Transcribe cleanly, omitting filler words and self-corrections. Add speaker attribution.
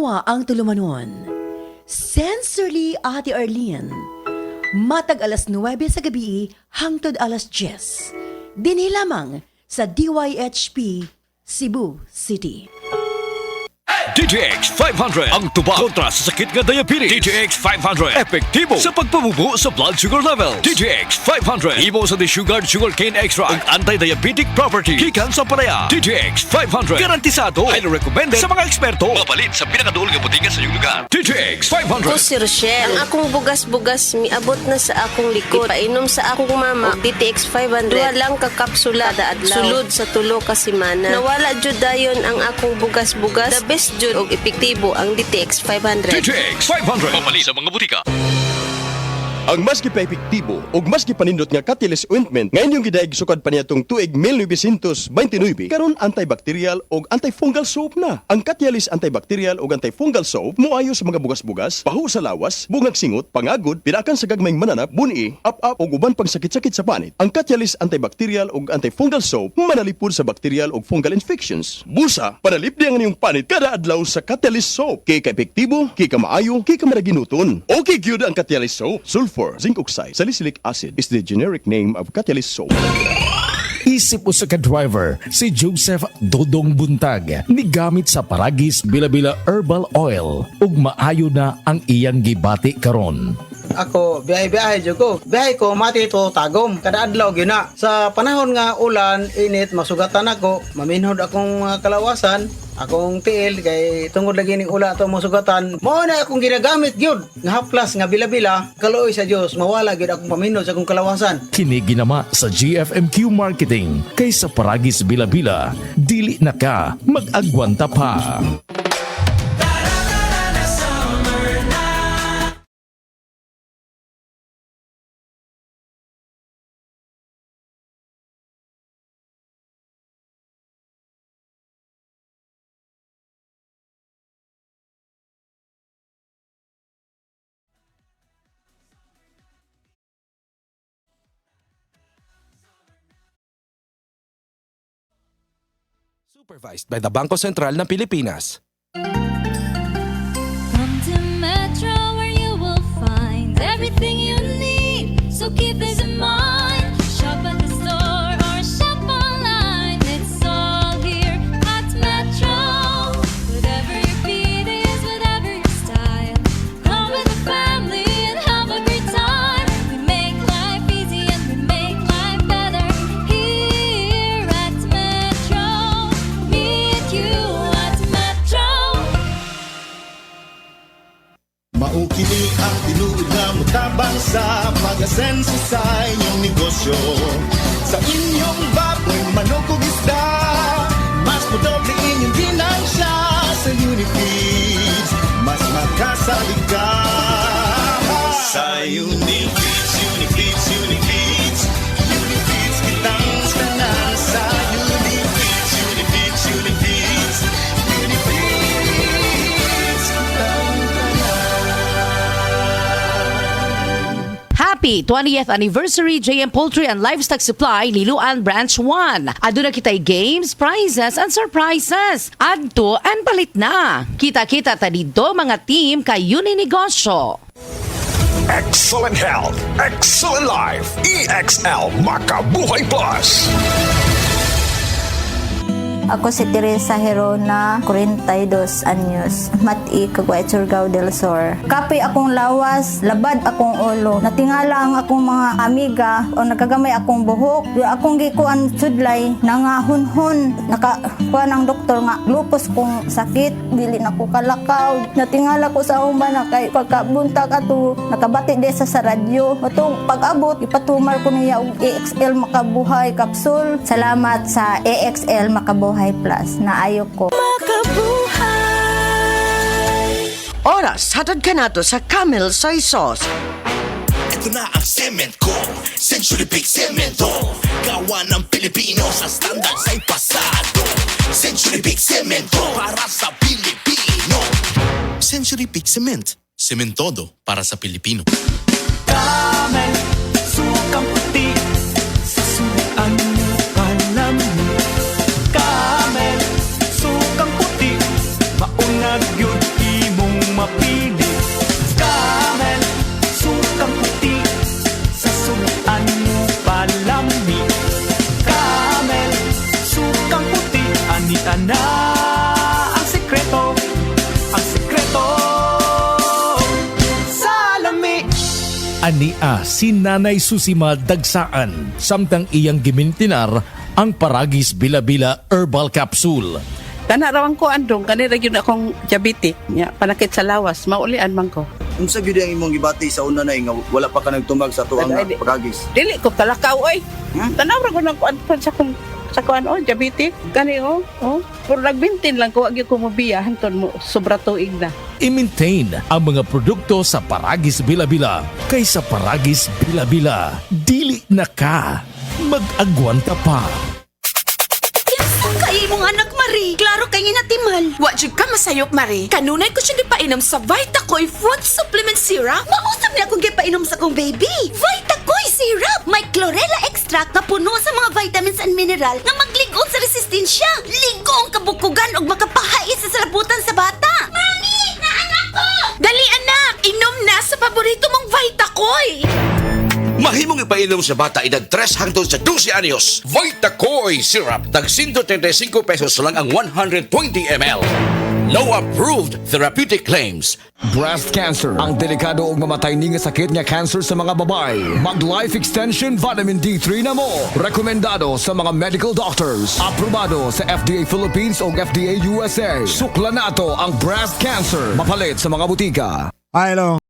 Speaker 1: Nawa ang tulumanon. Sensorily Ate Arlene. Matag alas 9 sa gabi hangtod alas 10. Dinhi lamang sa DYHP Cebu City.
Speaker 2: DTX 500 ang tubag kontra sa sakit nga diabetes. DTX 500 epektibo sa pagpabubo sa blood sugar level. DTX 500 imo sa desugared sugarcane extract ug anti-diabetic property gikan sa palaya. DTX 500 garantisado highly recommended sa mga eksperto. Mapalit sa pinakaduol nga butingan sa iyong lugar. DTX 500.
Speaker 3: Ako si Rochelle. Ang akong bugas-bugas miabot na sa akong likod. Painom sa akong mama og DTX 500. Duha lang ka kapsula daadlaw. Sulod sa tulo ka semana. Nawala jud dayon ang akong bugas-bugas. The best jud og epektibo ang DTX 500.
Speaker 2: DTX 500 mapalit sa mga butika.
Speaker 4: Ang mas gipaepektibo ug mas gipanindot nga Catalyst ointment ngayon yung gidaig sukad pa niyatong tuig 1929 karon antibacterial ug antifungal soap na. Ang Catalyst antibacterial ug antifungal soap moayo sa mga bugas-bugas, pahu sa lawas, bungag singot, pangagod, pinakan sa gagmayng mananap, buni, up-up ug uban pang sakit-sakit sa panit. Ang Catalyst antibacterial ug antifungal soap manalipod sa bacterial ug fungal infections. Busa, panalip di ang inyong panit kada adlaw sa Catalyst soap. Kay ka-epektibo, kay ka maayo, kay ka maraginuton. Okay gyud ang Catalyst soap. Sulfur, zinc oxide, salicylic acid is the generic name of Catalyst soap.
Speaker 5: Isip usa ka driver si Joseph Dodong Buntag ni gamit sa Paragis Bila-Bila Herbal Oil ug maayo na ang iyang gibati karon.
Speaker 6: Ako, biyahe-biyahe dyan ko. Biyahe ko, mati ito tagom. Kada adlaw gina. Sa panahon nga ulan, init, masugatan ako. Maminhod akong kalawasan. Akong tiil, kay tungod lagi ning ula ito masugatan. Mao na akong ginagamit gyud. Nga haplas, nga bila-bila. Kaluoy sa Dios, mawala gyud akong paminhod sa akong kalawasan.
Speaker 5: Kini ginama sa GFMQ Marketing kay sa Paragis Bila-Bila, dili na ka mag-agwanta pa.
Speaker 7: Supervised by the Bangko Sentral ng Pilipinas.
Speaker 8: Come to Metro where you will find everything you need. So keep this in mind. Shop at the store or shop online. It's all here at Metro. Whatever your beat is, whatever your style. Come with the family and have a great time. We make life easy and we make life better here at Metro. Meet you at Metro.
Speaker 9: Maukini ang tinuod na mutabang sa pag-asenso sa inyong negosyo. Sa inyong baboy, manok o isda, mas madoble inyong dinansya sa Unifeeds. Mas makasalig ka sa Unifeeds, Unifeeds, Unifeeds. Unifeeds kitang tanan sa Unifeeds, Unifeeds, Unifeeds. Unifeeds kitang
Speaker 1: Happy 20th Anniversary JM Poultry and Livestock Supply Liloan Branch 1. Aduna kitay games, prizes, and surprises. Adto and palit na. Kita-kita ta dito mga team kayo ni negosyo.
Speaker 2: Excellent health, excellent life. EXL Makabuhay Plus.
Speaker 10: Ako si Teresa Herona, 42 anyos, Mati, Caguay, Surigao del Sur. Kape akong lawas, labad akong ulo. Natingala ang akong mga amiga o nakagamay akong buhok. Yung akong gikuan sudlay, nangahunhon. Nakakuha ng doktor nga, lupus kong sakit, dili na ko kalakaw. Natingala ko sa umba na kay pagkabunta ka to, nakabati de sa radyo. Itong pag-abot, ipatumar ko niya og EXL Makabuhay Capsule. Salamat sa EXL Makabuhay Plus na ayok ko.
Speaker 11: Oras, hatod ka na to sa Camel Soy Sauce.
Speaker 9: Ito na ang cement ko, Century Big Cemento. Gawa ng Pilipino sa standard sa'y pasado. Century Big Cemento para sa Pilipino. Century Big Cement, sementodo para sa Pilipino.
Speaker 12: Camel, sukang puti, susuan mo alam mo. Camel, sukang puti, maunag yun Dilian na ang sekreto sa lami.
Speaker 5: Ania si Nanay Susima Dagsaan samtang iyang gimintinar ang Paragis Bila-Bila Herbal Capsule.
Speaker 13: Tanarawan ko andong kanira yun akong diabetic nya panakit sa lawas maulian man ko.
Speaker 14: Unsa gyud ang imong gibati sa una nay nga wala pa ka nagtumag sa tuang Paragis?
Speaker 13: Dili ko kalakaw oy. Tanawra ko nang kuan sa kuan diabetic kani pero nagbintin lang ko agi ko mobiya hanton mo sobra tuig na.
Speaker 5: I-maintain ang mga produkto sa Paragis Bila-Bila kaysa Paragis Bila-Bila. Dili na ka. Mag-agwanta pa.
Speaker 15: Kay mong anak, Marie. Klaro kay natimal. Wa jud ka masayop, Marie. Kanunay ko siya gipainom sa Vitacoy Food Supplement Syrup. Mausap niya akong gipainom sa kong baby. Vitacoy Syrup! May chlorella extract na puno sa mga vitamins and mineral nga magligon sa resistensya. Ligong kabukugan og makapahait sa salabutan sa bata. Mami! Naanak ko! Dali, anak! Inom na sa paborito mong Vitacoy!
Speaker 9: Mahimong ipainom sa bata edad 3 hangtod sa 12 anyos. Vitacoy Syrup. Tag 135 pesos lang ang 120 ml. No approved therapeutic claims.
Speaker 16: Breast cancer. Ang delikado ug mamatay ni nga sakit nga cancer sa mga babae. Mag Life Extension Vitamin D3 na mo. Rekomendado sa mga medical doctors. Aprobado sa FDA Philippines ug FDA USA. Sukla nato ang breast cancer. Mapalit sa mga butika.
Speaker 17: Hello.